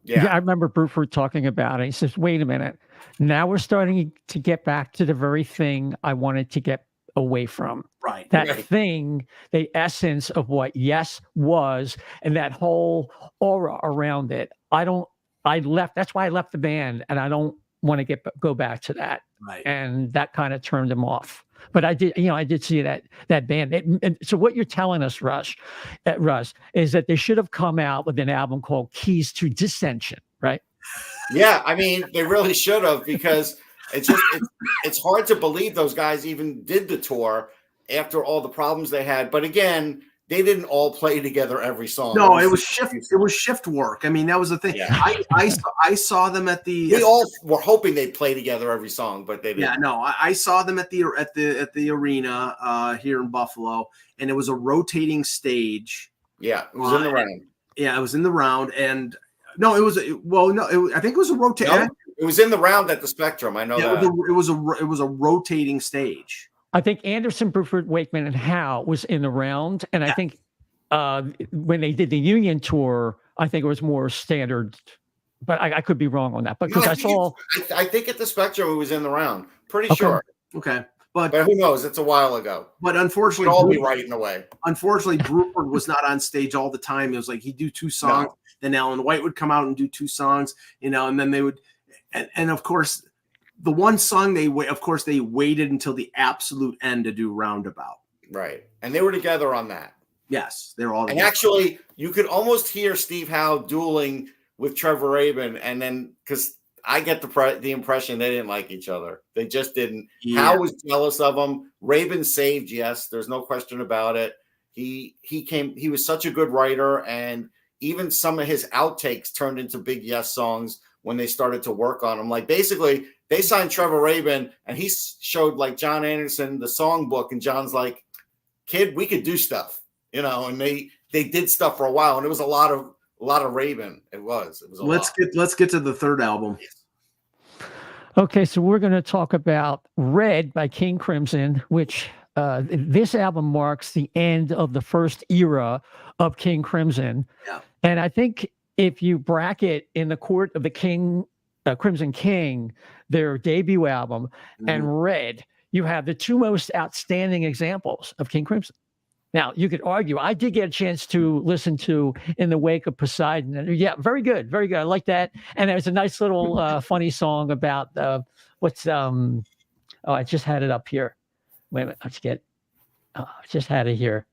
Yeah, I remember Bruford talking about it. He says, "Wait a minute, now we're starting to get back to the very thing I wanted to get away from." Right. That thing, the essence of what Yes was, and that whole aura around it. That's why I left the band, and I don't want to go back to that. Right. And that kind of turned him off. But I did see that band. And so what you're telling us, Russ, is that they should have come out with an album called Keys to Dissension, right? Yeah, I mean, they really should have, because it's hard to believe those guys even did the tour after all the problems they had. But again, they didn't all play together every song. No, it was shift. It was shift work. I mean, that was the thing. Yeah. I saw them at the. We all were hoping they'd play together every song, but they didn't. Yeah, no, I saw them at the arena here in Buffalo, and it was a rotating stage. Yeah, it was in the round. Yeah, it was in the round, and no, I think it was a rotating. No, it was in the round at the Spectrum. I know that. It was a rotating stage. I think Anderson, Bruford, Wakeman, and Howe was in the round. And I think when they did the Union tour, I think it was more standard. But I could be wrong on that. But because I think at the Spectrum, it was in the round. Pretty sure. Okay. But who knows? It's a while ago. But We'll unfortunately, all be right in a way. Unfortunately, Bruford was not on stage all the time. It was like he'd do 2 songs, then Alan White would come out and do 2 songs, and then they would, and of course, the one song they waited until the absolute end to do Roundabout. Right, and they were together on that. Yes, they were all together. And actually, you could almost hear Steve Howe dueling with Trevor Rabin, and then because I get the impression they didn't like each other. They just didn't. Yeah. Howe was jealous of him. Rabin saved, yes, there's no question about it. He was such a good writer, and even some of his outtakes turned into big Yes songs when they started to work on them. Like basically, they signed Trevor Rabin, and he showed like John Anderson the songbook, and John's like, "Kid, we could do stuff," And they did stuff for a while, and it was a lot of Rabin. It was. Let's get to the third album. Okay, so we're going to talk about Red by King Crimson, which this album marks the end of the first era of King Crimson. Yeah. And I think if you bracket in the court of the Crimson King, their debut album, and Red, you have the 2 most outstanding examples of King Crimson. Now, you could argue, I did get a chance to listen to In the Wake of Poseidon. Yeah, very good. Very good. I like that. And there's a nice little funny song about I just had it up here. Wait a minute. I just had it here.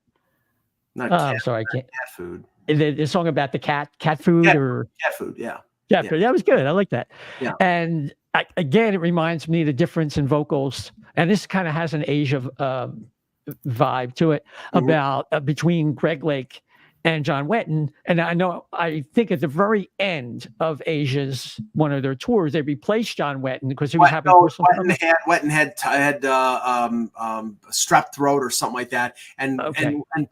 I'm sorry. I can't. Cat food. The song about the cat food or cat food. Yeah. Cat food. That was good. I like that. Yeah. And again, it reminds me of the difference in vocals. And this kind of has an Asia vibe to it about between Greg Lake and John Wetton. And I think at the very end of Asia's one of their tours, they replaced John Wetton because he was having personal problems. Wetton had strep throat or something like that, and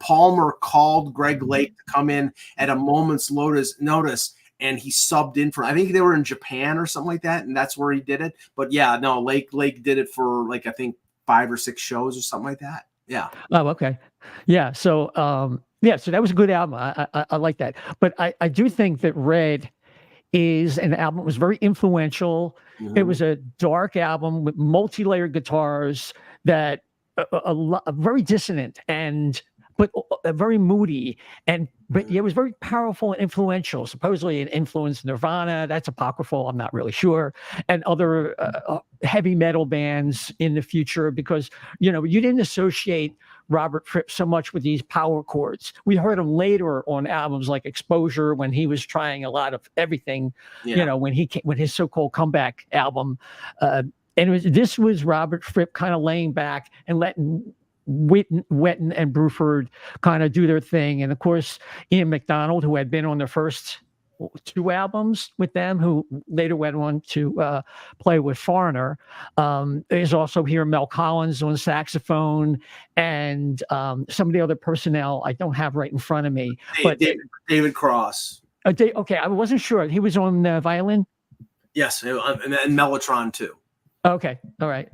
Palmer called Greg Lake to come in at a moment's notice. And he subbed in for, I think they were in Japan or something like that, and that's where he did it. But yeah, no, Lake did it for like I think 5 or 6 shows or something like that. Yeah. Oh, okay. Yeah. So, so that was a good album. I like that. But I do think that Red is an album that was very influential. It was a dark album with multi-layered guitars that very dissonant but very moody, but it was very powerful and influential. Supposedly it influenced Nirvana. That's apocryphal. I'm not really sure. And other heavy metal bands in the future, because, you didn't associate Robert Fripp so much with these power chords. We heard him later on albums like Exposure when he was trying a lot of everything, when his so-called comeback album. This was Robert Fripp kind of laying back and letting Wetton and Bruford kind of do their thing. And of course, Ian McDonald, who had been on the first 2 albums with them, who later went on to play with Foreigner. There's also here Mel Collins on saxophone and some of the other personnel I don't have right in front of me. David Cross. Okay, I wasn't sure. He was on the violin? Yes, and Mellotron too. Okay, all right.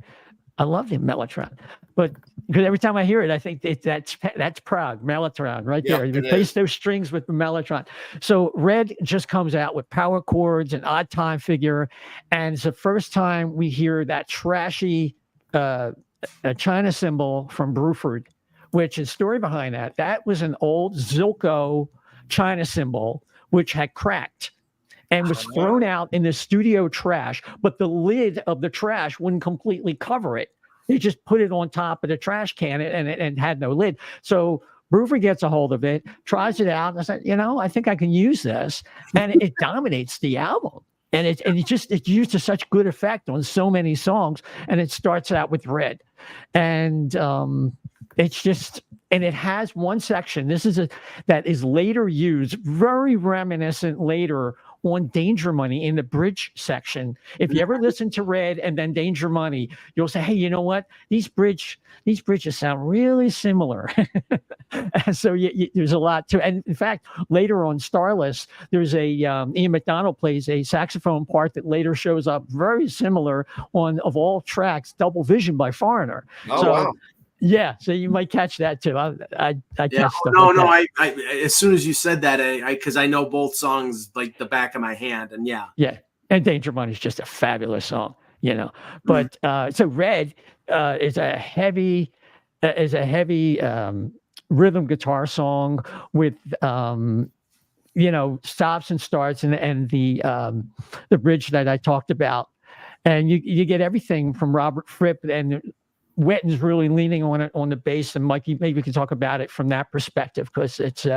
I love the Mellotron, but because every time I hear it, I think that's Prague, Mellotron, right there. You replace those strings with the Mellotron. So Red just comes out with power chords and odd time figure, and it's the first time we hear that trashy China cymbal from Bruford, which is story behind that. That was an old Zilko China cymbal which had cracked and was thrown out in the studio trash, but the lid of the trash wouldn't completely cover it. They just put it on top of the trash can and had no lid. So Bruford gets a hold of it, tries it out, and I said, I think I can use this. And it dominates the album. And it's used to such good effect on so many songs. And it starts out with Red. And it has one section. That is later used, very reminiscent later on Danger Money in the bridge section. If you ever listen to Red and then Danger Money, you'll say, hey, you know what? These bridges sound really similar. So there's a lot to, and in fact, later on Starless, there's Ian McDonald plays a saxophone part that later shows up very similar on, of all tracks, Double Vision by Foreigner. Wow. Yeah, so you might catch that too. I catch stuff. I as soon as you said that, because I know both songs like the back of my hand, and yeah, and Danger Money is just a fabulous song, But so Red, is a heavy rhythm guitar song with stops and starts, and the bridge that I talked about, and you get everything from Robert Fripp, and Wetton's really leaning on it on the bass, and Mike, maybe we can talk about it from that perspective, because it's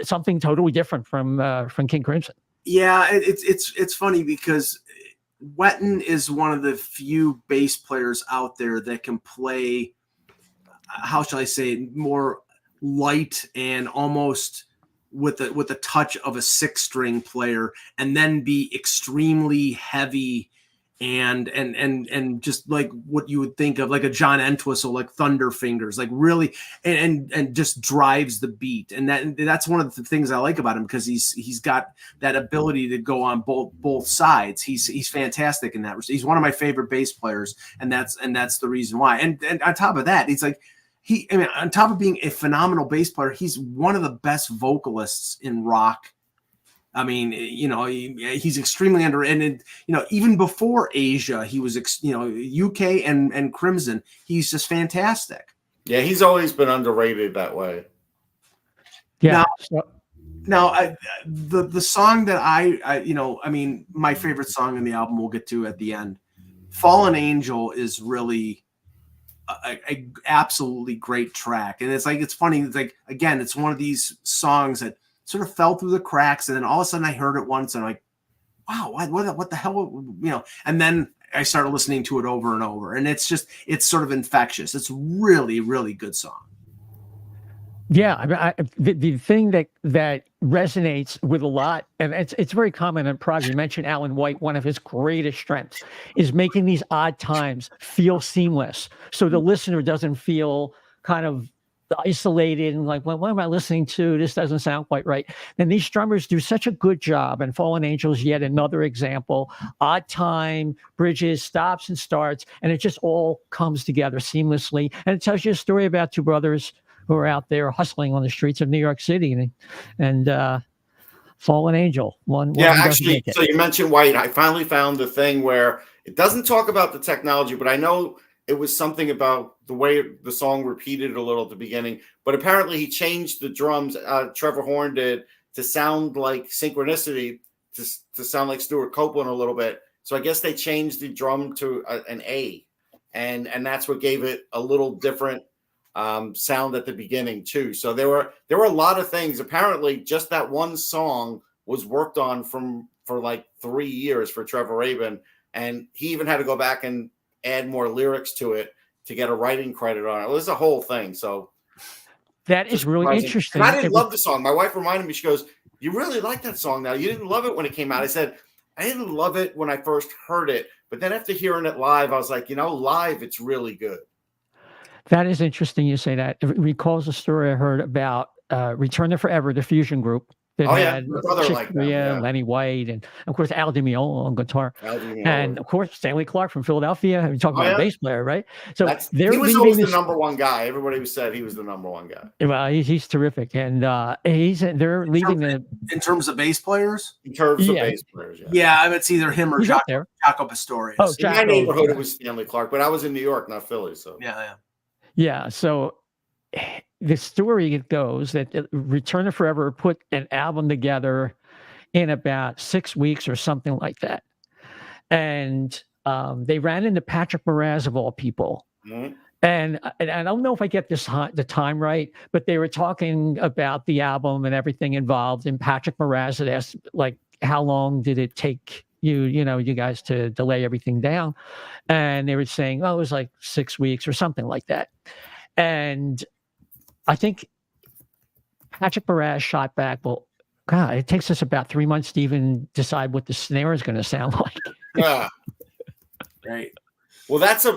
something totally different from King Crimson. Yeah, it's funny because Wetton is one of the few bass players out there that can play, how shall I say, more light and almost with a touch of a 6-string player, and then be extremely heavy and just like what you would think of like a John Entwistle, like Thunder Fingers, like really, and just drives the beat. And that's one of the things I like about him, because he's got that ability to go on both sides. He's fantastic in that. He's one of my favorite bass players, and that's the reason why. And on top of that, it's like on top of being a phenomenal bass player, he's one of the best vocalists in rock. I mean, he's extremely underrated. Even before Asia, he was, UK and Crimson. He's Fantastic. Yeah, he's always been underrated that way. Yeah. Now, the song that my favorite song in the album, we'll get to at the end. Fallen Angel is really a absolutely great track, and it's funny. It's like, again, it's one of these songs that sort of fell through the cracks, and then all of a sudden I heard it once, and I'm like, wow, what the hell, and then I started listening to it over and over, and it's sort of infectious. It's really, really good song. Yeah, I mean, the thing that resonates with a lot, and it's very common in prog. You mentioned Alan White. One of his greatest strengths is making these odd times feel seamless, so the listener doesn't feel kind of isolated and like, well, what am I listening to? This doesn't sound quite right. And these drummers do such a good job. And Fallen Angels, yet another example. Odd time, bridges, stops and starts, and it just all comes together seamlessly. And it tells you a story about two brothers who are out there hustling on the streets of New York City, and Fallen Angel. One actually, so you mentioned White. I finally found the thing where it doesn't talk about the technology, but I know it was something about the way the song repeated a little at the beginning. But apparently he changed the drums, Trevor Horn did, to sound like Synchronicity, to sound like Stuart Copeland a little bit. So I guess they changed the drum to an A, and that's what gave it a little different sound at the beginning too. So there were a lot of things. Apparently just that one song was worked on for like 3 years for Trevor Rabin, and he even had to go back and add more lyrics to it to get a writing credit on it. It was a whole thing. So that is really interesting. And I didn't love the song. My wife reminded me, she goes, you really like that song now. You didn't love it when it came out. I said, I didn't love it when I first heard it, but then after hearing it live, I was like, live, it's really good. That is interesting you say that. It recalls a story I heard about Return to Forever, the fusion group. Had Chick Corea, Lenny White, and of course Al Di Meola on guitar, and of course Stanley Clarke from Philadelphia. We're talking about a bass player, right? So he was always the number one guy. Everybody said he was the number one guy. Well, he's terrific, and they're leading in terms of bass players. In terms of bass players, I mean, it's either him or Jaco Pastorius. Oh, in my neighborhood it was Stanley Clarke, but I was in New York, not Philly. So yeah. So the story goes that Return to Forever put an album together in about 6 weeks or something like that. And they ran into Patrick Moraz of all people. Mm-hmm. And I don't know if I get the time right, but they were talking about the album and everything involved. And Patrick Moraz had asked, like, how long did it take you guys to delay everything down? And they were saying, it was like 6 weeks or something like that. And I think Patrick Moraz shot back, well, God, it takes us about 3 months to even decide what the snare is going to sound like. Yeah. Right. Well, that's a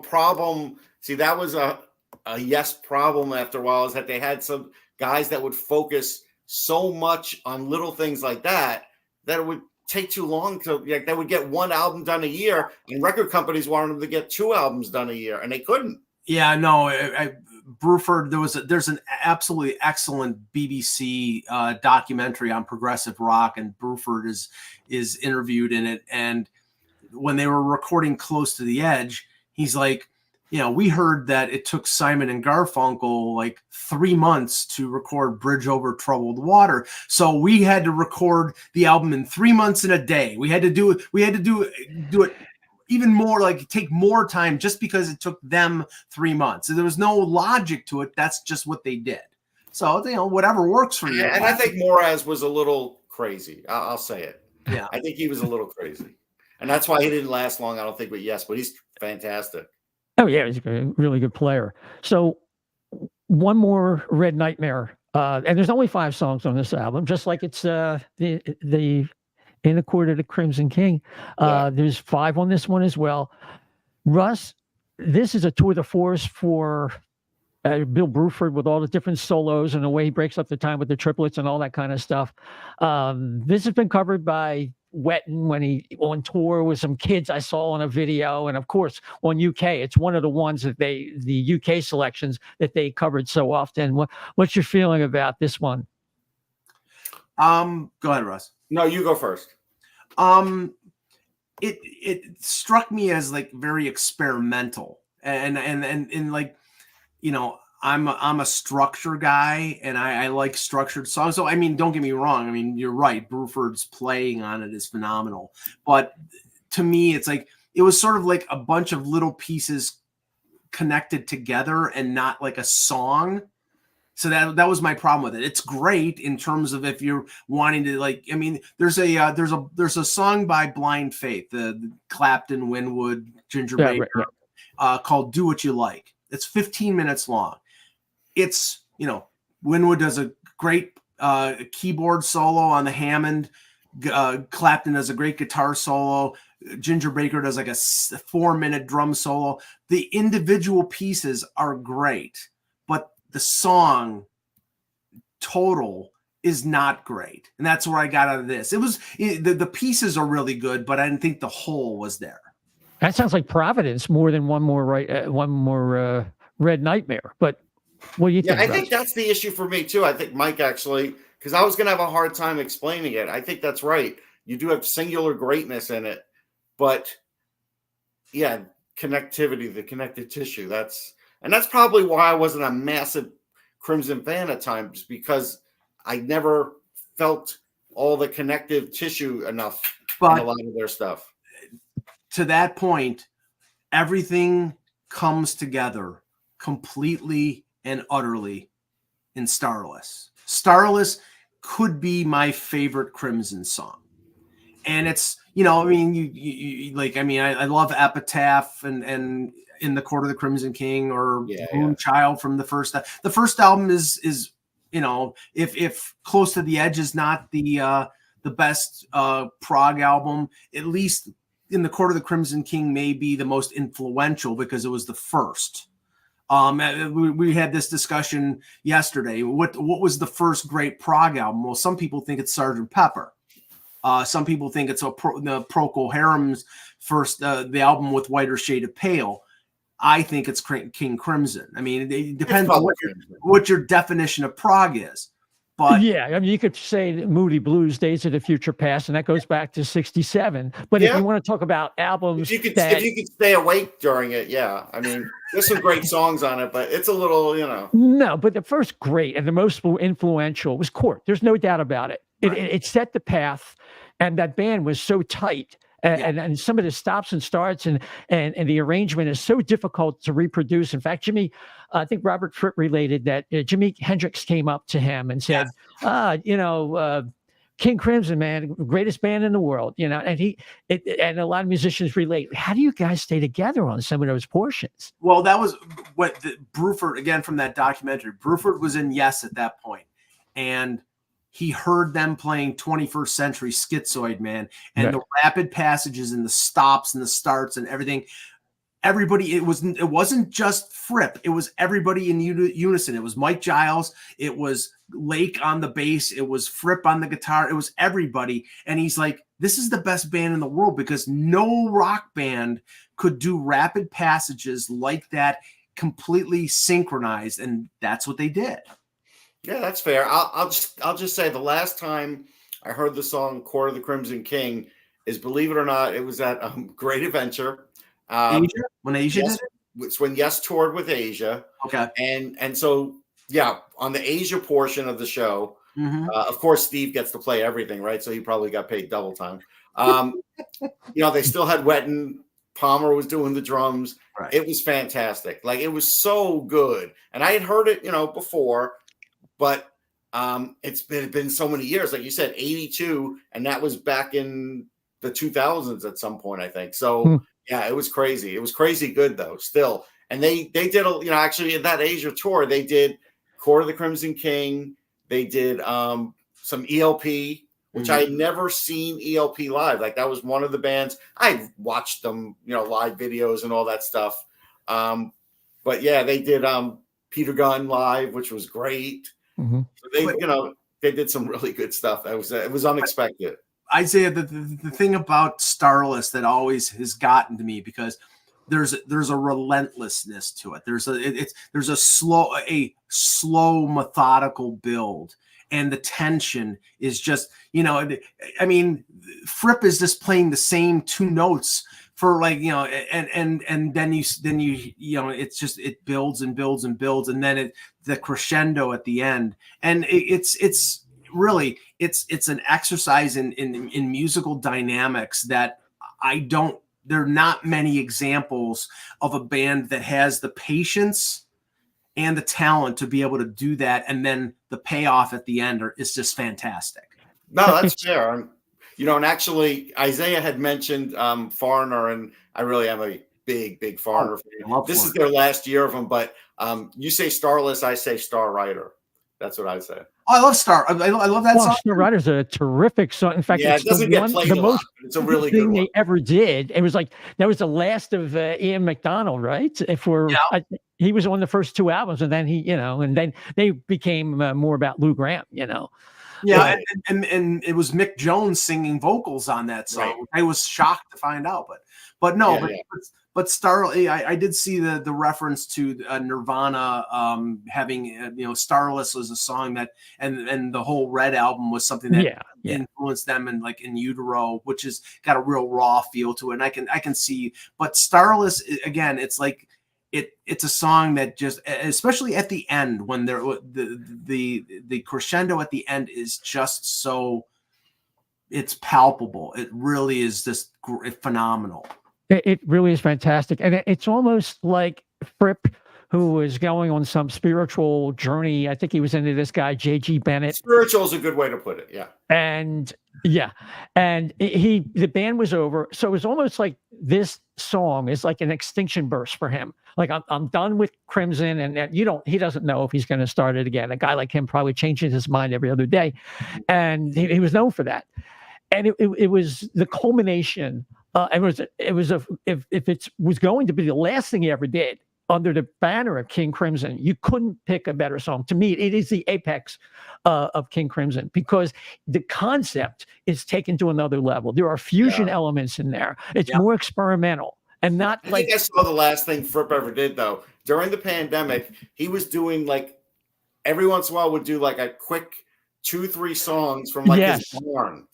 problem. See, that was a Yes problem after a while, is that they had some guys that would focus so much on little things like that it would take too long they would get one album done a year, and record companies wanted them to get 2 albums done a year, and they couldn't. Yeah, no, Bruford, there's an absolutely excellent BBC documentary on progressive rock, and Bruford is interviewed in it. And when they were recording Close to the Edge, he's like, we heard that it took Simon and Garfunkel like 3 months to record Bridge Over Troubled Water. So we had to record the album in 3 months and a day. We had to do it even more, like take more time just because it took them 3 months. So there was no logic to it. That's just what they did. So, whatever works for you. And I think Moraz was a little crazy. I'll say it. Yeah. I think he was a little crazy. And that's why he didn't last long, I don't think. But yes, but he's fantastic. Oh, yeah, he's a really good player. So one more Red Nightmare. And there's only 5 songs on this album, just like it's the In the Court of the Crimson King. There's 5 on this one as well. Russ, this is a tour de force for Bill Bruford with all the different solos and the way he breaks up the time with the triplets and all that kind of stuff. This has been covered by Wetton when he on tour with some kids I saw on a video, and of course on UK. It's one of the ones that the UK selections that they covered so often. What's your feeling about this one? Go ahead, Russ. No, you go first. It struck me as like very experimental and like, I'm a structure guy and I like structured songs. So, I mean, don't get me wrong. I mean, you're right. Bruford's playing on it is phenomenal. But to me, it's like, it was sort of like a bunch of little pieces connected together and not like a song. So that was my problem with it. It's great in terms of if you're wanting to, like, I mean, there's a song by Blind Faith, the Clapton, Winwood, Ginger Baker, called "Do What You Like." It's 15 minutes long. It's, Winwood does a great keyboard solo on the Hammond. Clapton does a great guitar solo. Ginger Baker does like a 4-minute drum solo. The individual pieces are great, but the song total is not great. And that's what I got out of this. The pieces are really good, but I didn't think the whole was there. That sounds like Providence more than one more Red Nightmare. But what do you think? I think that's the issue for me too. I think Mike actually, because I was going to have a hard time explaining it. I think that's right. You do have singular greatness in it, but connectivity, the connective tissue. That's probably why I wasn't a massive Crimson fan at times, because I never felt all the connective tissue enough in a lot of their stuff. To that point, everything comes together completely and utterly in Starless. Starless could be my favorite Crimson song. And it's, I mean, I love Epitaph and In the Court of the Crimson King or Moonchild from the first. The first album is if Close to the Edge is not the best prog album, at least In the Court of the Crimson King may be the most influential because it was the first. We had this discussion yesterday. What was the first great prog album? Well, some people think it's Sgt. Pepper. Some people think it's Procol Harum's first, the album with Whiter Shade of Pale. I think it's King Crimson. I mean, it depends on what your definition of prog is. But I mean, you could say that Moody Blues, Days of the Future Past, and that goes back to '67. But if you want to talk about albums, if you could stay awake during it, I mean, there's some great songs on it, but it's a little, No, but the first great and the most influential was Court. There's no doubt about it. Right. It set the path, and that band was so tight. And some of the stops and starts and the arrangement is so difficult to reproduce. In fact, I think Robert Fripp related that Jimi Hendrix came up to him and said, King Crimson, man, greatest band in the world, and and a lot of musicians relate. How do you guys stay together on some of those portions? Well, that was what Bruford, again, from that documentary, Bruford was in Yes at that point, and he heard them playing 21st Century Schizoid, man, and the rapid passages and the stops and the starts and everything. Everybody, it wasn't just Fripp. It was everybody in unison. It was Mike Giles. It was Lake on the bass. It was Fripp on the guitar. It was everybody. And he's like, this is the best band in the world because no rock band could do rapid passages like that, completely synchronized. And that's what they did. Yeah, that's fair. I'll just say the last time I heard the song "Court of the Crimson King" is, believe it or not, it was at Great Adventure, Asia? When Asia Yes, did it? it's when Yes toured with Asia. Okay. And so, yeah, on the Asia portion of the show, Mm-hmm. of course, Steve gets to play everything, right? So he probably got paid double time. They still had Wetton. Palmer was doing the drums. Right. It was fantastic. Like, it was so good. And I had heard it, before, but it's been so many years. Like you said, 82, and that was back in the 2000s at some point, I think. So, yeah, it was crazy. It was crazy good, though, still. And they did, actually in that Asia tour, they did Court of the Crimson King. They did some ELP, which I had never seen ELP live. Like, that was one of the bands. I watched them, live videos and all that stuff. But yeah, they did Peter Gunn live, which was great. Mm-hmm. So they did some really good stuff. It was unexpected. Isaiah, the thing about Starless that always has gotten to me, because there's a relentlessness to it. There's a slow methodical build, and the tension is just, I mean, Fripp is just playing the same two notes for and then you it's just, it builds and builds and builds, and then the crescendo at the end, and it's really it's an exercise in musical dynamics that there are not many examples of a band that has the patience and the talent to be able to do that, and then the payoff at the end is just fantastic. No, that's fair. And actually, Isaiah had mentioned Foreigner, and I really am a big Foreigner fan. This is their last year of them, but you say Starless, I say Star Rider. That's what I say. Oh, I love Star. I love that song. Star Rider's a terrific song. In fact, it doesn't get played a lot. It's a really good one they ever did. It was like that was the last of Ian McDonald, right? He was on the first two albums, and then and then they became more about Lou Gramm, Yeah, and it was Mick Jones singing vocals on that song. Right. I was shocked to find out, but no, but I did see the reference to Nirvana having Starless was a song that, and the whole Red album was something that influenced them, and like In Utero, which has got a real raw feel to it, and I can see. But Starless, again, it's like it's a song that just, especially at the end, when the crescendo at the end is just so, it's palpable. It really is just phenomenal. It really is fantastic. And it's almost like Fripp, who was going on some spiritual journey. I think he was into this guy, J.G. Bennett. Spiritual is a good way to put it, yeah. And the band was over. So it was almost like this song is like an extinction burst for him. Like, I'm done with Crimson, and he doesn't know if he's going to start it again. A guy like him probably changes his mind every other day. And he was known for that. And it was the culmination. If it was going to be the last thing he ever did under the banner of King Crimson, you couldn't pick a better song. To me, it is the apex of King Crimson, because the concept is taken to another level. There are fusion elements in there. It's more experimental, and not I think I saw the last thing Fripp ever did, though. During the pandemic, he was doing, like, every once in a while would do like a quick 2-3 songs from his Born,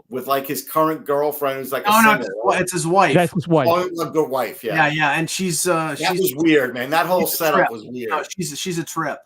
with like his current girlfriend, who's like it's his wife. That's his wife. Oh, a good wife, yeah, and she's that was weird, man. That whole setup was weird. No, she's a trip.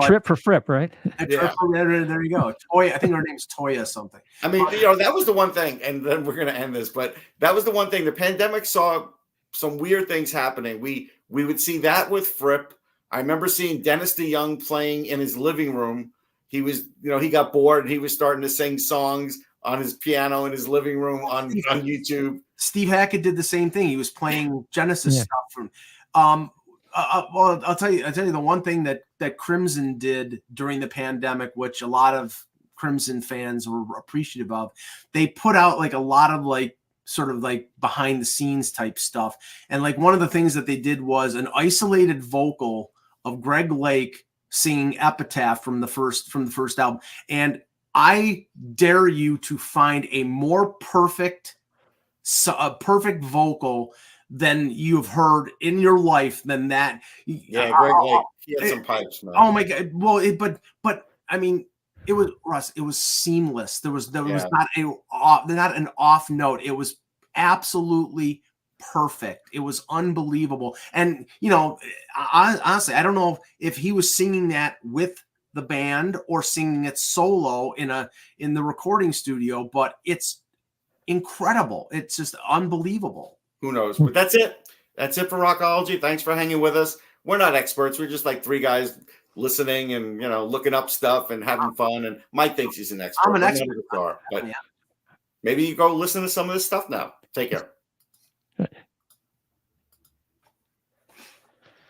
Trip for Fripp, right? There you go. Toya, I think her name's Toya something. I mean, that was the one thing, and then we're gonna end this, but that was the one thing. The pandemic saw some weird things happening. We would see that with Fripp. I remember seeing Dennis DeYoung playing in his living room. He was, he got bored, and he was starting to sing songs on his piano in his living room on YouTube. Steve Hackett did the same thing. He was playing Genesis stuff from. Well, I'll tell you the one thing that Crimson did during the pandemic, which a lot of Crimson fans were appreciative of. They put out like a lot of like sort of like behind the scenes type stuff, and like one of the things that they did was an isolated vocal of Greg Lake singing Epitaph from the first album, and I dare you to find a more perfect vocal than you've heard in your life than that. Yeah, Greg Lake, he had some pipes, man. Oh my God! Well, but I mean, it was Russ. It was seamless. There was not an off note. It was absolutely perfect. It was unbelievable. And, honestly, I don't know if he was singing that with the band or singing it solo in the recording studio, but it's incredible. It's just unbelievable. Who knows? But that's it. That's it for Rockology. Thanks for hanging with us. We're not experts. We're just like three guys listening and looking up stuff and having fun. And Mike thinks he's an expert. I'm an expert. But maybe you go listen to some of this stuff now. Take care.